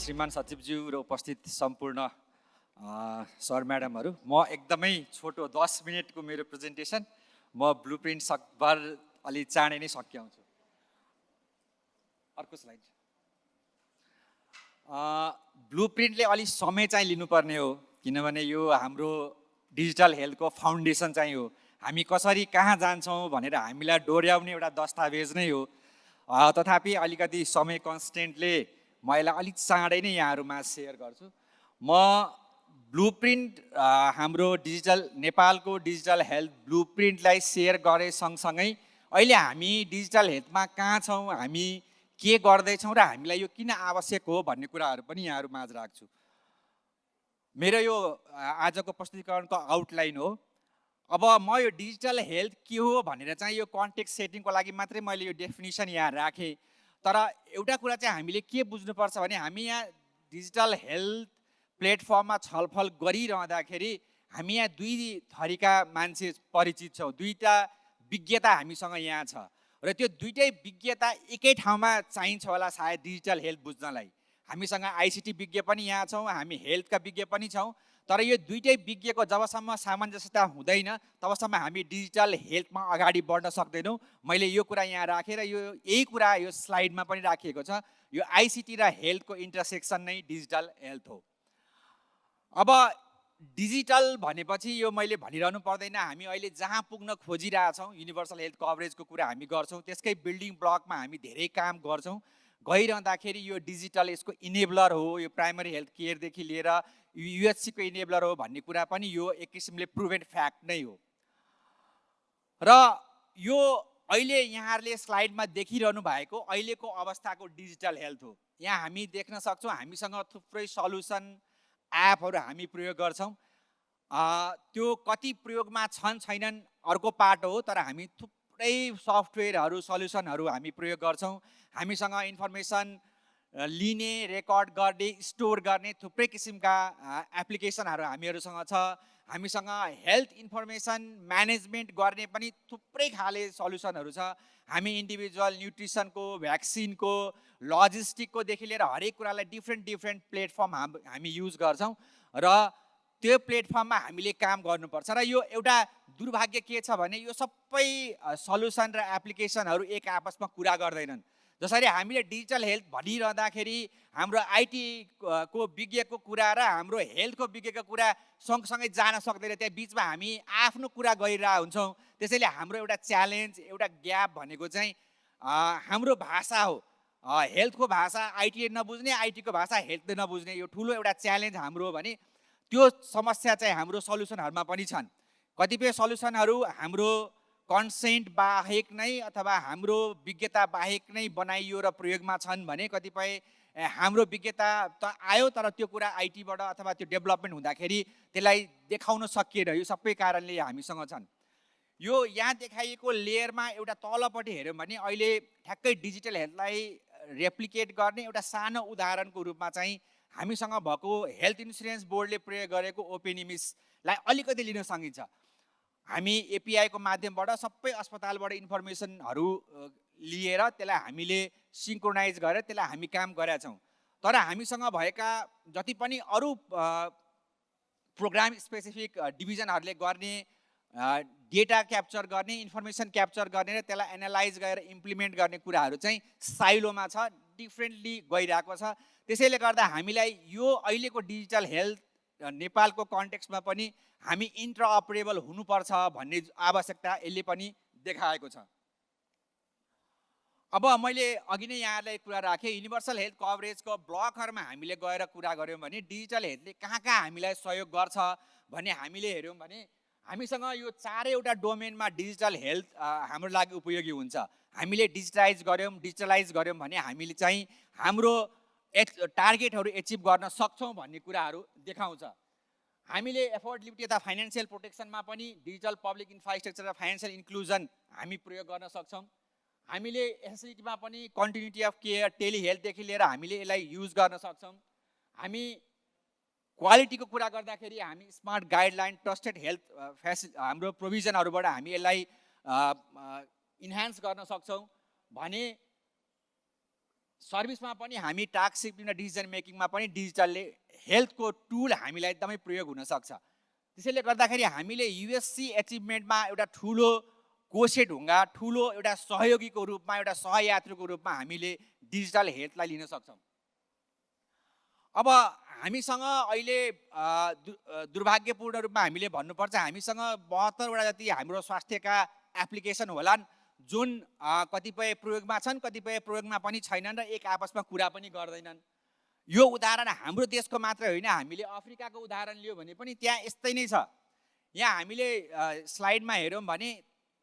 श्रीमान सचिवज्यू र उपस्थित सम्पूर्ण सर म्याडमहरू, म एकदमै छोटो 10 मिनटको मेरो प्रेजेन्टेसन म ब्लुप्रिन्ट सकभर अलि चाँडै नै सकिआउँछु। अर्को स्लाइड। ब्लुप्रिन्टले अलि समय चाहिँ लिनुपर्ने हो, किनभने यो हाम्रो डिजिटल हेल्थको फाउन्डेसन चाहिँ हो। हामी कसरी कहाँ जान्छौँ भनेर हामीलाई डोर्याउने एउटा दस्तावेज नै हो। तथापि अलिकति समय कन्स्टेन्टले म यसलाई अलिक चाँडै नै यहाँहरूमा सेयर गर्छु। म ब्लुप्रिन्ट हाम्रो नेपालको डिजिटल हेल्थ ब्लुप्रिन्टलाई सेयर गरे सँगसँगै अहिले हामी डिजिटल हेल्थमा कहाँ छौँ, हामी के गर्दैछौँ र हामीलाई यो किन आवश्यक हो भन्ने कुराहरू पनि यहाँहरू माझ राख्छु। मेरो यो आजको प्रस्तुतिकरणको आउटलाइन हो। अब म यो डिजिटल हेल्थ के हो भनेर चाहिँ यो कन्टेक्स्ट सेटिङको लागि मात्रै मैले यो डेफिनिसन यहाँ राखेँ। तर एउटा कुरा चाहिँ हामीले के बुझ्नुपर्छ भने हामी यहाँ डिजिटल हेल्थ प्लेटफर्ममा छलफल गरिरहँदाखेरि हामी यहाँ दुई थरीका मान्छे परिचित छौँ, दुईटा विज्ञता हामीसँग यहाँ छ र त्यो दुईटै विज्ञता एकै ठाउँमा चाहिन्छ होला सायद डिजिटल हेल्थ बुझ्नलाई। हामीसँग आइसिटी विज्ञ पनि यहाँ छौँ, हामी हेल्थका विज्ञ पनि छौँ। तर यो दुईटै विज्ञको जबसम्म सामञ्जस्यता हुँदैन तबसम्म हामी डिजिटल हेल्थमा अगाडि बढ्न सक्दैनौँ। मैले यो कुरा यहाँ राखेर यही कुरा यो स्लाइडमा पनि राखिएको छ। यो आइसिटी र हेल्थको इन्टरसेक्सन नै डिजिटल हेल्थ हो। अब डिजिटल भनेपछि यो मैले भनिरहनु पर्दैन, हामी अहिले जहाँ पुग्न खोजिरहेछौँ युनिभर्सल हेल्थ कभरेजको कुरा हामी गर्छौँ, त्यसकै बिल्डिङ ब्लकमा हामी धेरै काम गर्छौँ। गइरहँदाखेरि यो डिजिटल यसको इनेबलर हो, यो प्राइमरी हेल्थ केयरदेखि लिएर युएचसीको इनेबलर हो भन्ने कुरा पनि यो एक किसिमले प्रुभेन फ्याक्ट नै हो। र यो अहिले यहाँहरूले स्लाइडमा देखिरहनु भएको अहिलेको अवस्थाको डिजिटल हेल्थ हो। यहाँ हामी देख्न सक्छौँ हामीसँग थुप्रै सल्युसन एपहरू हामी प्रयोग गर्छौँ। त्यो कति प्रयोगमा छन् छैनन् अर्को पाटो हो, तर हामी थुप्रै सफ्टवेयरहरू सल्युसनहरू हामी प्रयोग गर्छौँ। हामीसँग इन्फर्मेसन लिने, रेकर्ड गर्ने, स्टोर गर्ने थुप्रै किसिमका एप्लिकेसनहरू हामीहरूसँग छ। हामीसँग हेल्थ इन्फर्मेसन म्यानेजमेन्ट गर्ने पनि थुप्रै खाले सल्युसनहरू छ। हामी इन्डिभिजुअल न्युट्रिसनको, भ्याक्सिनको, लजिस्टिककोदेखि लिएर हरेक कुरालाई डिफ्रेन्ट प्लेटफर्म हामी युज गर्छौँ र त्यो प्लेटफर्ममा हामीले काम गर्नुपर्छ। र यो एउटा दुर्भाग्य के छ भने यो सबै सल्युसन र एप्लिकेसनहरू एक आपसमा कुरा गर्दैनन्। जसरी हामीले डिजिटल हेल्थ भनिरहँदाखेरि हाम्रो आइटी को विज्ञको कुरा र हाम्रो हेल्थको विज्ञको कुरा सँगसँगै जान सक्दैन, त्यहाँ बिचमा हामी आफ्नो कुरा गरिरहेको हुन्छौँ। त्यसैले हाम्रो एउटा च्यालेन्ज, एउटा ग्याप भनेको चाहिँ हाम्रो भाषा हो। हेल्थको भाषा आइटीले नबुझ्ने, आइटीको भाषा हेल्थले नबुझ्ने, यो ठुलो एउटा च्यालेन्ज हाम्रो हो भने त्यो समस्या चाहिँ हाम्रो सल्युसनहरूमा पनि छन्। कतिपय सल्युसनहरू हाम्रो कन्सेन्ट बाहेक नै अथवा हाम्रो विज्ञता बाहेक नै बनाइयो र प्रयोगमा छन् भने कतिपय हाम्रो विज्ञता त आयो तर त्यो कुरा आइटीबाट अथवा त्यो डेभलपमेन्ट हुँदाखेरि त्यसलाई देखाउन सकिएन। यो सबै कारणले हामीसँग छन्। यो यहाँ देखाइएको लेयरमा एउटा तलपट्टि हेऱ्यौँ भने अहिले ठ्याक्कै डिजिटल हेल्थलाई रेप्लिकेट गर्ने एउटा सानो उदाहरणको रूपमा चाहिँ हामीसँग भएको हेल्थ इन्सुरेन्स बोर्डले प्रयोग गरेको ओपेनिमिसलाई अलिकति लिन सकिन्छ। हामी एपिआईको माध्यमबाट सबै अस्पतालबाट इन्फर्मेसनहरू लिएर त्यसलाई हामीले सिङ्क्रोनाइज गरेर त्यसलाई हामी काम गरेका छौँ। तर हामीसँग भएका जति पनि अरू प्रोग्राम स्पेसिफिक डिभिजनहरूले गर्ने डेटा क्याप्चर गर्ने, इन्फर्मेसन क्याप्चर गर्ने र त्यसलाई एनालाइज गरेर इम्प्लिमेन्ट गर्ने कुराहरू चाहिँ साइलोमा छ, डिफ्रेन्टली गइरहेको छ। त्यसैले गर्दा हामीलाई यो अहिलेको डिजिटल हेल्थ नेपालको कन्टेक्स्टमा पनि हामी इन्टरअपरेबल हुनुपर्छ भन्ने आवश्यकता यसले पनि देखाएको छ। अब मैले अघि नै यहाँलाई कुरा राखेँ, युनिभर्सल हेल्थ कभरेजको ब्लकहरूमा हामीले गएर कुरा गऱ्यौँ भने डिजिटल हेल्थले कहाँ हामीलाई सहयोग गर्छ भन्ने हामीले हेऱ्यौँ भने हामीसँग यो चारैवटा डोमेनमा डिजिटल हेल्थ हाम्रो लागि उपयोगी हुन्छ। हामीले डिजिटलाइज गऱ्यौँ भने हामीले चाहिँ हाम्रो टार्गेटहरू एचिभ गर्न सक्छौँ भन्ने कुराहरू देखाउँछ। हामीले एफोर्डेबिलिटी तथा फाइनेन्सियल प्रोटेक्सनमा पनि डिजिटल पब्लिक इन्फ्रास्ट्रक्चर र फाइनेन्सियल इन्क्लुजन हामी प्रयोग गर्न सक्छौँ। हामीले एसएससीमा पनि कन्टिन्युटी अफ केयर, टेलिहेल्थदेखि लिएर हामीले यसलाई युज गर्न सक्छौँ। हामी क्वालिटीको कुरा गर्दाखेरि हामी स्मार्ट गाइडलाइन, ट्रस्टेड हेल्थ हाम्रो प्रोभिजनहरूबाट हामी यसलाई इन्हान्स गर्न सक्छौँ भने सर्भिसमा पनि हामी टास्क सिफ्टिङ र डिसिजन मेकिङमा पनि डिजिटलले हेल्थको टुल हामीलाई एकदमै प्रयोग हुनसक्छ। त्यसैले गर्दाखेरि हामीले युएससी एचिभमेन्टमा एउटा ठुलो कोसे ढुङ्गा, ठुलो एउटा सहयोगीको रूपमा, एउटा सहयात्रीको रूपमा हामीले डिजिटल हेल्थलाई लिन सक्छौँ। अब हामीसँग अहिले दुर्भाग्यपूर्ण रूपमा हामीले भन्नुपर्छ, हामीसँग 72वटा जति हाम्रो स्वास्थ्यका एप्लिकेसन होलान् जुन कतिपय प्रयोगमा छन्, कतिपय प्रयोगमा पनि छैनन् र एक आपसमा कुरा पनि गर्दैनन्। यो उदाहरण हाम्रो देशको मात्रै होइन, हामीले अफ्रिकाको उदाहरण लियो भने पनि त्यहाँ यस्तै नै छ। यहाँ हामीले स्लाइडमा हेऱ्यौँ भने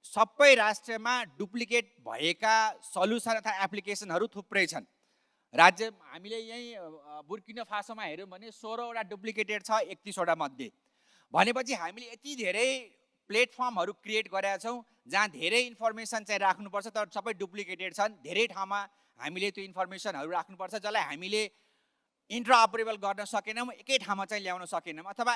सबै राष्ट्रमा डुप्लिकेट भएका सल्युसन अथवा एप्लिकेसनहरू थुप्रै छन्। राज्य हामीले यहीँ बुर्किना फासोमा हेऱ्यौँ भने 16वटा डुप्लिकेटेड छ 31वटा मध्ये। भनेपछि हामीले यति धेरै प्लेटफर्महरू क्रिएट गरेका छौँ जहाँ धेरै इन्फर्मेसन चाहिँ राख्नुपर्छ तर सबै डुप्लिकेटेड छन्। धेरै ठाउँमा हामीले त्यो इन्फर्मेसनहरू राख्नुपर्छ जसलाई हामीले इन्ट्राअपरेबल गर्न सकेनौँ, एकै ठाउँमा चाहिँ ल्याउन सकेनौँ, अथवा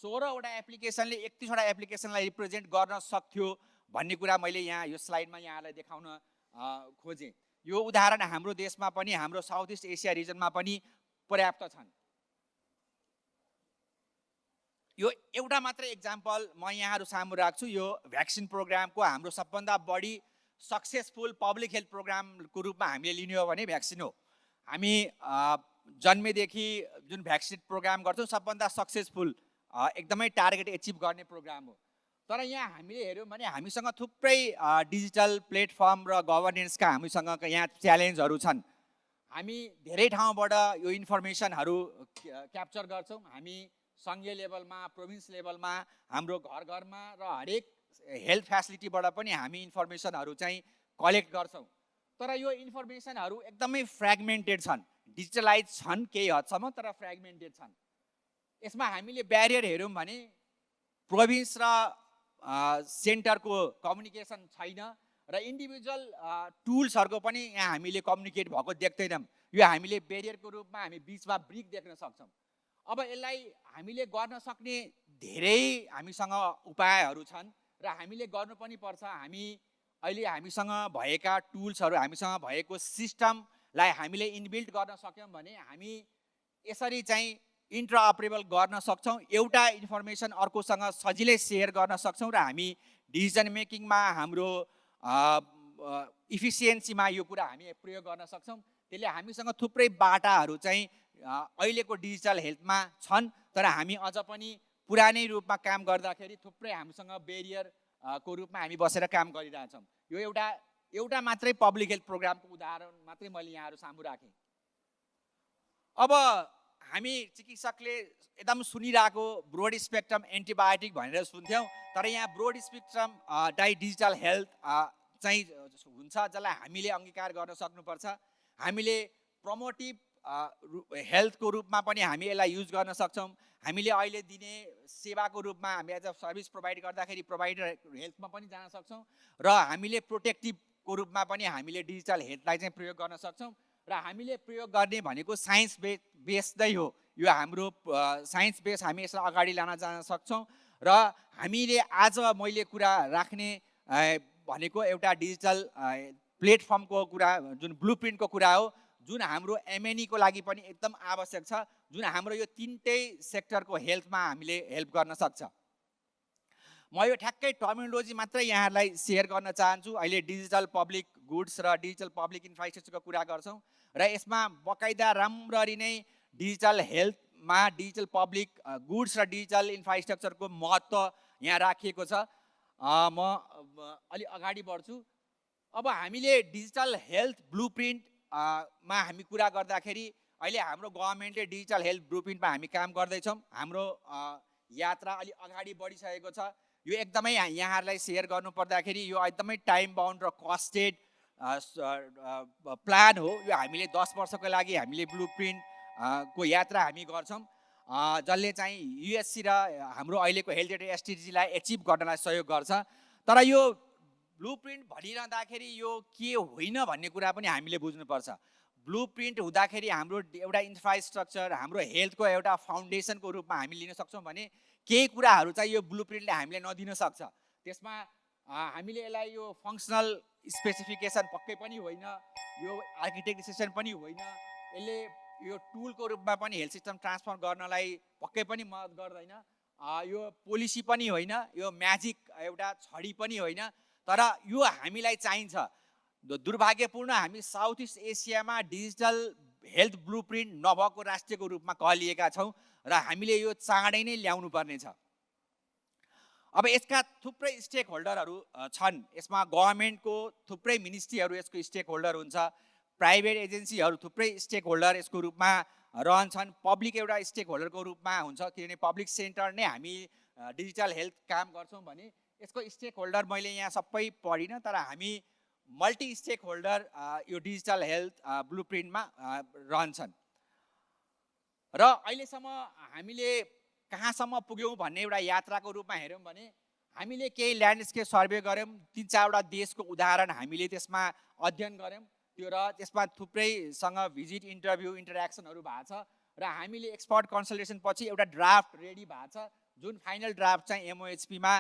16वटा एप्लिकेसनले 31वटा एप्लिकेसनलाई रिप्रेजेन्ट गर्न सक्थ्यो भन्ने कुरा मैले यहाँ यो स्लाइडमा यहाँलाई देखाउन खोजेँ। यो उदाहरण हाम्रो देशमा पनि, हाम्रो साउथ इस्ट एसिया रिजनमा पनि पर्याप्त छन्। यो एउटा मात्रै एक्जाम्पल म यहाँहरू सामु राख्छु। यो भ्याक्सिन प्रोग्रामको हाम्रो सबभन्दा बढी सक्सेसफुल पब्लिक हेल्थ प्रोग्रामको रूपमा हामीले लिने हो भने भ्याक्सिन हो। हामी जन्मेदेखि जुन भ्याक्सिन प्रोग्राम गर्छौँ सबभन्दा सक्सेसफुल एकदमै टार्गेट एचिभ गर्ने प्रोग्राम हो। तर यहाँ हामीले हेऱ्यौँ भने हामीसँग थुप्रै डिजिटल प्लेटफर्म र गभर्नेन्सका हामीसँग यहाँ च्यालेन्जहरू छन्। हामी धेरै ठाउँबाट यो इन्फर्मेसनहरू क्याप्चर गर्छौँ। हामी सङ्घीय लेभलमा, प्रोभिन्स लेभलमा, हाम्रो घर घरमा र हरेक हेल्थ फेसिलिटीबाट पनि हामी इन्फर्मेसनहरू चाहिँ कलेक्ट गर्छौँ। तर यो इन्फर्मेसनहरू एकदमै फ्रेगमेन्टेड छन्, डिजिटलाइज छन् केही हदसम्म तर फ्रेगमेन्टेड छन्। यसमा हामीले ब्यारियर हेऱ्यौँ भने प्रोभिन्स र सेन्टरको कम्युनिकेसन छैन र इन्डिभिजुअल टुल्सहरूको पनि यहाँ हामीले कम्युनिकेट भएको देख्दैनौँ। यो हामीले ब्यारियरको रूपमा हामी बिचमा ब्रिक देख्न सक्छौँ। अब यसलाई हामीले गर्न सक्ने धेरै हामीसँग उपायहरू छन् र हामीले गर्नु पनि पर्छ। हामी अहिले हामीसँग भएका टुल्सहरू, हामीसँग भएको सिस्टमलाई हामीले इनबिल्ट गर्न सक्यौँ भने हामी यसरी चाहिँ इन्ट्राअपरेबल गर्न सक्छौँ। एउटा इन्फर्मेसन अर्कोसँग सजिलै सेयर गर्न सक्छौँ र हामी डिसिजन मेकिङमा, हाम्रो इफिसियन्सीमा यो कुरा हामी प्रयोग गर्न सक्छौँ। त्यसले हामीसँग थुप्रै बाटाहरू चाहिँ अहिलेको डिजिटल हेल्थमा छन् तर हामी अझ पनि पुरानै रूपमा काम गर्दाखेरि थुप्रै हामीसँग बेरियरको रूपमा हामी बसेर काम गरिरहेछौँ। यो एउटा मात्रै पब्लिक हेल्थ प्रोग्रामको उदाहरण मात्रै मैले यहाँहरू सामु राखेँ। अब हामी चिकित्सकले एकदम सुनिरहेको ब्रोड स्पेक्ट्रम एन्टिबायोटिक भनेर सुन्थ्यौँ, तर यहाँ ब्रोड स्पेक्ट्रम डिजिटल हेल्थ चाहिँ हुन्छ जसलाई हामीले अङ्गीकार गर्न सक्नुपर्छ। हामीले प्रमोटिभ हेल्थको रूपमा पनि हामी यसलाई युज गर्न सक्छौँ। हामीले अहिले दिने सेवाको रूपमा हामी एज अ सर्भिस प्रोभाइड गर्दाखेरि प्रोभाइडर हेल्थमा पनि जान सक्छौँ र हामीले प्रोटेक्टिभको रूपमा पनि हामीले डिजिटल हेल्थलाई चाहिँ प्रयोग गर्न सक्छौँ। र हामीले प्रयोग गर्ने भनेको साइन्स बेस्डै हो। यो हाम्रो साइन्स बेस हामी यसलाई अगाडि लान जान सक्छौँ र हामीले आज मैले कुरा राख्ने भनेको एउटा डिजिटल प्लेटफर्मको कुरा, जुन ब्लुप्रिन्टको कुरा हो, जुन हाम्रो एमएनईको लागि पनि एकदम आवश्यक छ, जुन हाम्रो यो तीनटै सेक्टरको हेल्थमा हामीले हेल्प गर्न सक्छ। म यो ठ्याक्कै टर्मिनोलोजी मात्रै यहाँहरूलाई सेयर गर्न चाहन्छु। अहिले डिजिटल पब्लिक गुड्स र डिजिटल पब्लिक इन्फ्रास्ट्रक्चरको कुरा गर्छौँ र यसमा बकाइदा राम्ररी नै डिजिटल हेल्थमा डिजिटल पब्लिक गुड्स र डिजिटल इन्फ्रास्ट्रक्चरको महत्त्व यहाँ राखिएको छ। म अलि अगाडि बढ्छु। अब हामीले डिजिटल हेल्थ ब्लुप्रिन्टमा हामी कुरा गर्दाखेरि अहिले हाम्रो गभर्मेन्टले डिजिटल हेल्थ ब्लुप्रिन्टमा हामी काम गर्दैछौँ। हाम्रो यात्रा अलि अगाडि बढिसकेको छ। यो एकदमै यहाँहरूलाई सेयर गर्नु पर्दाखेरि यो एकदमै टाइम बाउन्ड र कस्टेड प्लान हो। यो हामीले 10 वर्षको लागि हामीले ब्लुप्रिन्ट को यात्रा हामी गर्छौँ जसले चाहिँ युएससी र हाम्रो अहिलेको हेल्थ डेटा एसटिजीलाई एचिभ गर्नलाई सहयोग गर्छ। तर यो ब्लुप्रिन्ट भनिरहँदाखेरि यो के होइन भन्ने कुरा पनि हामीले बुझ्नुपर्छ। ब्लुप्रिन्ट हुँदाखेरि हाम्रो एउटा इन्फ्रास्ट्रक्चर, हाम्रो हेल्थको एउटा फाउन्डेसनको रूपमा हामी लिन सक्छौँ भने केही कुराहरू चाहिँ यो ब्लुप्रिन्टले हामीले नदिन सक्छ। त्यसमा हामीले यसलाई यो फङ्सनल स्पेसिफिकेसन पक्कै पनि होइन, यो आर्किटेक्ट डिसिसन पनि होइन, यसले यो टुलको रूपमा पनि हेल्थ सिस्टम ट्रान्सफर्म गर्नलाई पक्कै पनि मद्दत गर्दैन, यो पोलिसी पनि होइन, यो म्याजिक एउटा छडी पनि होइन। तर यो हामीलाई चाहिन्छ। दुर्भाग्यपूर्ण हामी साउथ इस्ट एसियामा डिजिटल हेल्थ ब्लुप्रिन्ट नभएको राष्ट्रको रूपमा कहलिएका छौँ र हामीले यो चाँडै नै ल्याउनु पर्नेछ। अब यसका थुप्रै स्टेक होल्डरहरू छन्, यसमा गभर्मेन्टको थुप्रै मिनिस्ट्रीहरू यसको स्टेक होल्डर हुन्छ, प्राइभेट एजेन्सीहरू थुप्रै स्टेक होल्डर यसको रूपमा रहन्छन्, पब्लिक एउटा स्टेक होल्डरको रूपमा हुन्छ, किनभने पब्लिक सेन्टर नै हामी डिजिटल हेल्थ काम गर्छौँ भने यसको स्टेक होल्डर मैले यहाँ सबै पढिनँ, तर हामी मल्टी स्टेक होल्डर यो डिजिटल हेल्थ ब्लुप्रिन्टमा रहन्छन्। र अहिलेसम्म हामीले कहाँसम्म पुग्यौँ भन्ने एउटा यात्राको रूपमा हेऱ्यौँ भने हामीले केही ल्यान्डस्केप सर्वे गऱ्यौँ, 3-4वटा देशको उदाहरण हामीले त्यसमा अध्ययन गऱ्यौँ त्यो, र त्यसमा थुप्रैसँग भिजिट, इन्टरभ्यू, इन्टरेक्सनहरू भएको छ र हामीले एक्सपर्ट कन्सल्टेसन पछि एउटा ड्राफ्ट रेडी भएको छ, जुन फाइनल ड्राफ्ट चाहिँ MOHP-मा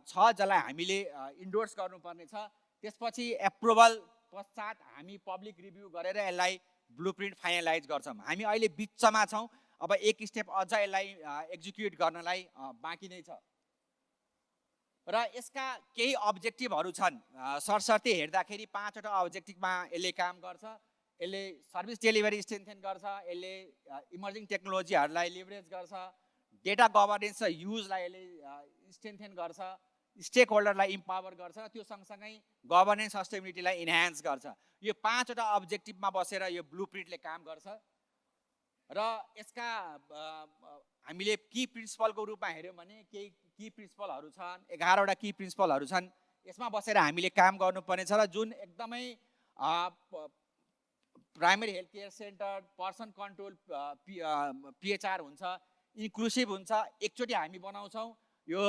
छ, जसलाई हामीले इन्डोर्स गर्नुपर्ने छ। त्यसपछि एप्रुभल पश्चात हामी पब्लिक रिभ्यू गरेर यसलाई ब्लुप्रिन्ट फाइनलाइज गर्छौँ। हामी अहिले बिचमा छौँ, अब एक स्टेप अझ यसलाई एक्जिक्युट गर्नलाई बाँकी नै छ। र यसका केही अब्जेक्टिभहरू छन्, सरसर्ती हेर्दाखेरि 5वटा अब्जेक्टिभमा यसले काम गर्छ। यसले सर्भिस डेलिभरी स्ट्रेन्थेन गर्छ, यसले इमर्जिङ टेक्नोलोजीहरूलाई लिभरेज गर्छ, डेटा गभर्नेन्स र युजलाई यसले स्ट्रेन्थेन गर्छ, स्टेक होल्डरलाई इम्पावर गर्छ, त्यो सँगसँगै गभर्नेन्स सस्टेनेबिलिटीलाई इन्हान्स गर्छ। यो 5वटा अब्जेक्टिभमा बसेर यो ब्लुप्रिन्टले काम गर्छ। र यसका हामीले की प्रिन्सिपलको रूपमा हेऱ्यौँ भने केही की प्रिन्सिपलहरू छन्, 11वटा की प्रिन्सिपलहरू छन्, यसमा बसेर हामीले काम गर्नुपर्ने छ। र जुन एकदमै primary health care centre, person control PHR हुन्छ, इन्क्लुसिभ हुन्छ, एकचोटि हामी बनाउँछौँ, यो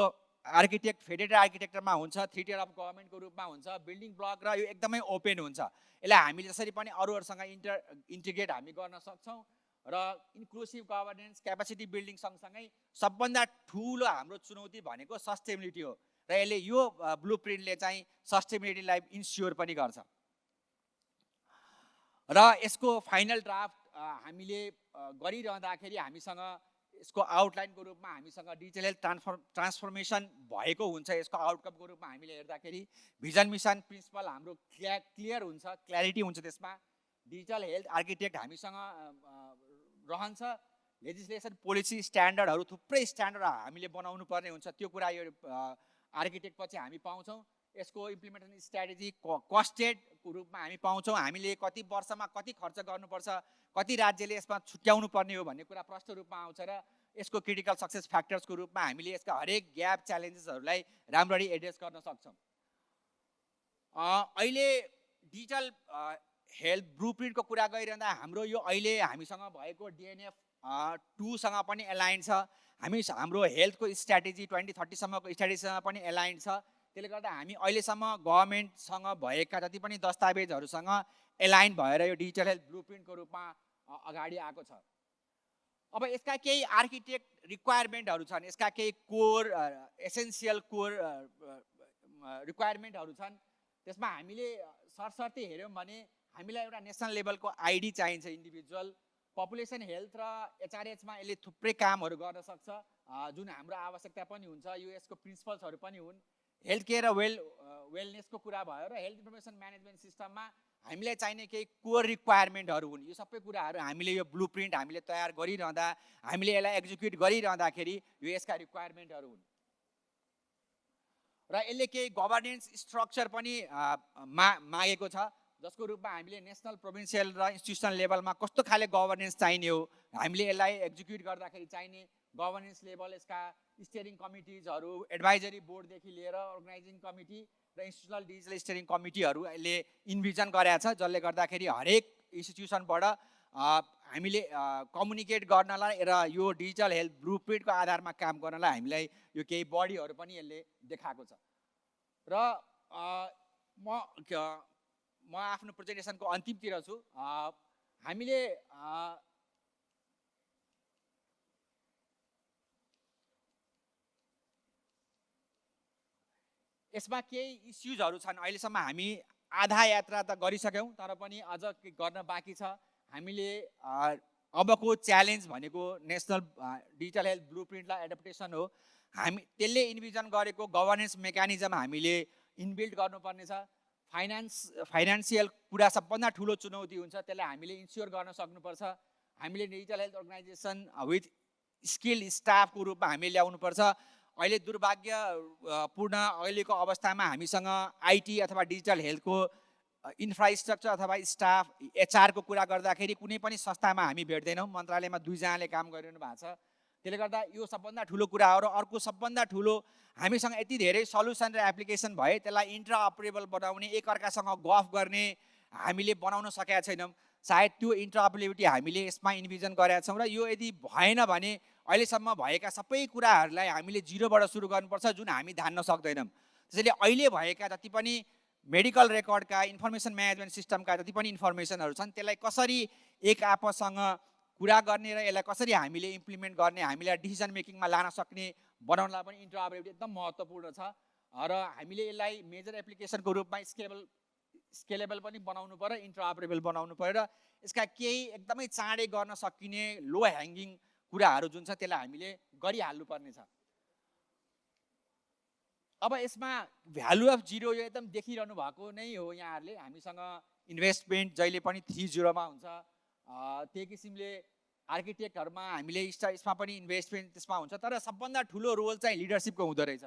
आर्किटेक्ट फेडेरल आर्किटेक्चरमा हुन्छ, 3 tier अफ गभर्मेन्टको रूपमा हुन्छ, बिल्डिङ ब्लक, र यो एकदमै ओपन हुन्छ। यसलाई हामीले जसरी पनि अरूहरूसँग इन्टिग्रेट हामी गर्न सक्छौँ। र इन्क्लुसिभ गभर्नेन्स, क्यापेसिटी बिल्डिङ सँगसँगै सबभन्दा ठुलो हाम्रो चुनौती भनेको सस्टेनेबिलिटी हो, र यसले यो ब्लुप्रिन्टले चाहिँ सस्टेनेबिलिटीलाई इन्स्योर पनि गर्छ। र यसको फाइनल ड्राफ्ट हामीले गरिरहँदाखेरि हामीसँग यसको आउटलाइनको रूपमा हामीसँग डिजिटल हेल्थ ट्रान्सफर्मेसन भएको हुन्छ। यसको आउटकमको रूपमा हामीले हेर्दाखेरि भिजन, मिसन, प्रिन्सिपल हाम्रो क्लियर हुन्छ, क्ल्यारिटी हुन्छ, त्यसमा डिजिटल हेल्थ आर्किटेक्ट हामीसँग रहन्छ, लेजिस्लेसन, पोलिसी, स्ट्यान्डर्डहरू थुप्रै स्ट्यान्डर्ड हामीले बनाउनु पर्ने हुन्छ, त्यो कुरा यो आर्किटेक्ट पछि हामी पाउँछौँ। यसको इम्प्लिमेन्टेसन स्ट्राटेजी कस्टेडको रूपमा हामी पाउँछौँ, हामीले कति वर्षमा कति खर्च गर्नुपर्छ, कति राज्यले यसमा छुट्याउनु पर्ने हो भन्ने कुरा प्रष्ट रूपमा आउँछ। र यसको क्रिटिकल सक्सेस फ्याक्टर्सको रूपमा हामीले यसका हरेक ग्याप, च्यालेन्जेसहरूलाई राम्ररी एड्रेस गर्न सक्छौँ। अहिले डिजिटल हेल्थ ब्लुप्रिन्टको कुरा गरिरहँदा हाम्रो यो अहिले हामीसँग भएको DNF 2सँग पनि एलाइन छ, हाम्रो हेल्थको स्ट्राटेजी 2030 सम्मको स्ट्राटेजीसँग पनि एलाइन छ। त्यसले गर्दा हामी अहिलेसम्म गभर्मेन्टसँग भएका जति पनि दस्तावेजहरूसँग एलाइन भएर यो डिजिटल हेल्थ ब्लुप्रिन्टको रूपमा अगाडि आएको छ। अब यसका केही आर्किटेक्ट रिक्वायरमेन्टहरू छन्, यसका केही कोर एसेन्सियल कोर रिक्वायरमेन्टहरू छन्। त्यसमा हामीले सरसर्ती हेऱ्यौँ भने हामीलाई एउटा नेसनल लेभलको ID चाहिन्छ, इन्डिभिजुअल पपुलेसन हेल्थ र HRHमा यसले थुप्रै कामहरू गर्न सक्छ, जुन हाम्रो आवश्यकता पनि हुन्छ। यो यसको प्रिन्सिपल्सहरू पनि हुन्। हेल्थ केयर र वेलनेसको कुरा भयो, र हेल्थ इन्फर्मेसन म्यानेजमेन्ट सिस्टममा हामीलाई चाहिने केही कोर रिक्वायरमेन्टहरू हुन्। यो सबै कुराहरू हामीले यो ब्लुप्रिन्ट हामीले तयार गरिरहँदा, हामीले यसलाई एक्जिक्युट गरिरहँदाखेरि यो यसका रिक्वायरमेन्टहरू हुन्। र यसले केही गभर्नेन्स स्ट्रक्चर पनि मागेको छ, जसको रूपमा हामीले नेसनल, प्रोभिन्सियल र इन्स्टिट्युसनल लेभलमा कस्तो खाले गभर्नेन्स चाहिने हो, हामीले यसलाई एक्जिक्युट गर्दाखेरि चाहिने गभर्नेन्स लेभल, यसका स्टियरिङ कमिटिजहरू, एडभाइजरी बोर्डदेखि लिएर अर्गनाइजिङ कमिटी र इन्स्टिट्युसनल डिजिटल स्टियरिङ कमिटीहरू यसले इन्भिजन गरेको छ, जसले गर्दाखेरि हरेक इन्स्टिट्युसनबाट हामीले कम्युनिकेट गर्नलाई र यो डिजिटल हेल्थ ब्लुप्रिन्टको आधारमा काम गर्नलाई हामीलाई यो केही बडीहरू पनि यसले देखाएको छ। र म आफ्नो प्रेजेन्टेसनको अन्तिमतिर छु। हामीले यसमा केही इस्युजहरू छन्, अहिलेसम्म हामी आधा यात्रा त गरिसक्यौँ, तर पनि अझ गर्न बाँकी छ। हामीले अबको च्यालेन्ज भनेको नेसनल डिजिटल हेल्थ ब्लुप्रिन्टलाई एडप्टेसन हो। हामी त्यसले इन्भिजन गरेको गभर्नेन्स मेकानिजम हामीले इनबिल्ड गर्नुपर्नेछ। फाइनेन्सियल कुरा सबभन्दा ठुलो चुनौती हुन्छ, त्यसलाई हामीले इन्स्योर गर्न सक्नुपर्छ। हामीले digital health organisation with skill स्टाफको रूपमा हामीले ल्याउनुपर्छ। अहिले दुर्भाग्यपूर्ण अहिलेको अवस्थामा हामीसँग आइटी अथवा डिजिटल हेल्थको इन्फ्रास्ट्रक्चर अथवा स्टाफ एचआरको कुरा गर्दाखेरि कुनै पनि संस्थामा हामी भेट्दैनौँ। मन्त्रालयमा 2 जनाले काम गरिरहनु भएको छ। त्यसले गर्दा यो सबभन्दा ठुलो कुरा हो। र अर्को सबभन्दा ठुलो, हामीसँग यति धेरै सल्युसन र एप्लिकेसन भए त्यसलाई इन्टरअपरेबल बनाउने, एकअर्कासँग गफ गर्ने हामीले बनाउन सकेका छैनौँ। सायद त्यो इन्टरअपरेबिलिटी हामीले यसमा इन्भिजन गरेका छौँ। र यो यदि भएन भने अहिलेसम्म भएका सबै कुराहरूलाई हामीले जिरोबाट सुरु गर्नुपर्छ, जुन हामी धान्न सक्दैनौँ। त्यसैले अहिले भएका जति पनि मेडिकल रेकर्डका, इन्फर्मेसन म्यानेजमेन्ट सिस्टमका जति पनि इन्फर्मेसनहरू छन्, त्यसलाई कसरी एक आपससँग कुरा गर्ने र यसलाई कसरी हामीले इम्प्लिमेन्ट गर्ने, हामीलाई डिसिजन मेकिङमा लान सक्ने बनाउनलाई पनि इन्टरअपरेबिलिटी एकदम महत्त्वपूर्ण छ। र हामीले यसलाई मेजर एप्लिकेसनको रूपमा स्केलेबल पनि बनाउनु पर्यो, इन्टरअपरेबल बनाउनु पर्यो। र यसका केही एकदमै चाँडै गर्न सकिने लो ह्याङ्गिङ कुराहरू जुन छ त्यसलाई हामीले गरिहाल्नु पर्नेछ। अब यसमा भ्यालु अफ जिरो यो एकदम देखिरहनु भएको नै हो यहाँहरूले। हामीसँग इन्भेस्टमेन्ट जहिले पनि 3-0 मा हुन्छ। त्यही किसिमले आर्किटेक्टहरूमा हामीले यसमा पनि इन्भेस्टमेन्ट त्यसमा हुन्छ। तर सबभन्दा ठुलो रोल चाहिँ लिडरसिपको हुँदो रहेछ।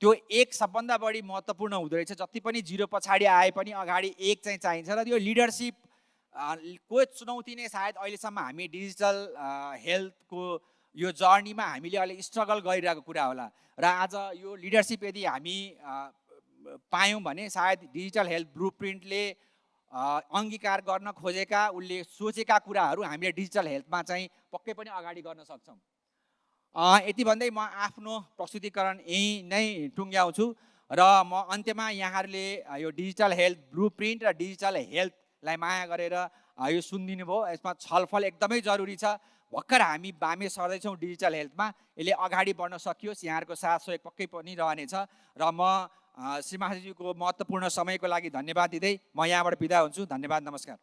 त्यो एक सबभन्दा बढी महत्त्वपूर्ण हुँदो रहेछ। जति पनि 0 पछाडि आए पनि अगाडि 1 चाहिँ चाहिन्छ। र त्यो लिडरसिप को चुनौती नै सायद अहिलेसम्म हामी डिजिटल हेल्थको यो जर्नीमा हामीले अहिले स्ट्रगल गरिरहेको कुरा होला। र आज यो लिडरसिप यदि हामी पायौँ भने सायद डिजिटल हेल्थ ब्लुप्रिन्टले अङ्गीकार गर्न खोजेका, उसले सोचेका कुराहरू हामीले डिजिटल हेल्थमा चाहिँ पक्कै पनि अगाडि गर्न सक्छौँ। यति भन्दै म आफ्नो प्रस्तुतिकरण यहीँ नै टुङ्ग्याउँछु। र म अन्त्यमा यहाँहरूले यो डिजिटल हेल्थ ब्लुप्रिन्ट र डिजिटल हेल्थलाई माया गरेर यो सुनिदिनु भयो। यसमा छलफल एकदमै जरुरी छ। भर्खर हामी बामे सर्दैछौँ डिजिटल हेल्थमा। यसले अगाडि बढ्न सकियोस्, यहाँहरूको साथ सहयोग पक्कै पनि रहनेछ। र म श्रीमानजीको महत्त्वपूर्ण समयको लागि धन्यवाद दिँदै म यहाँबाट बिदा हुन्छु। धन्यवाद, नमस्कार।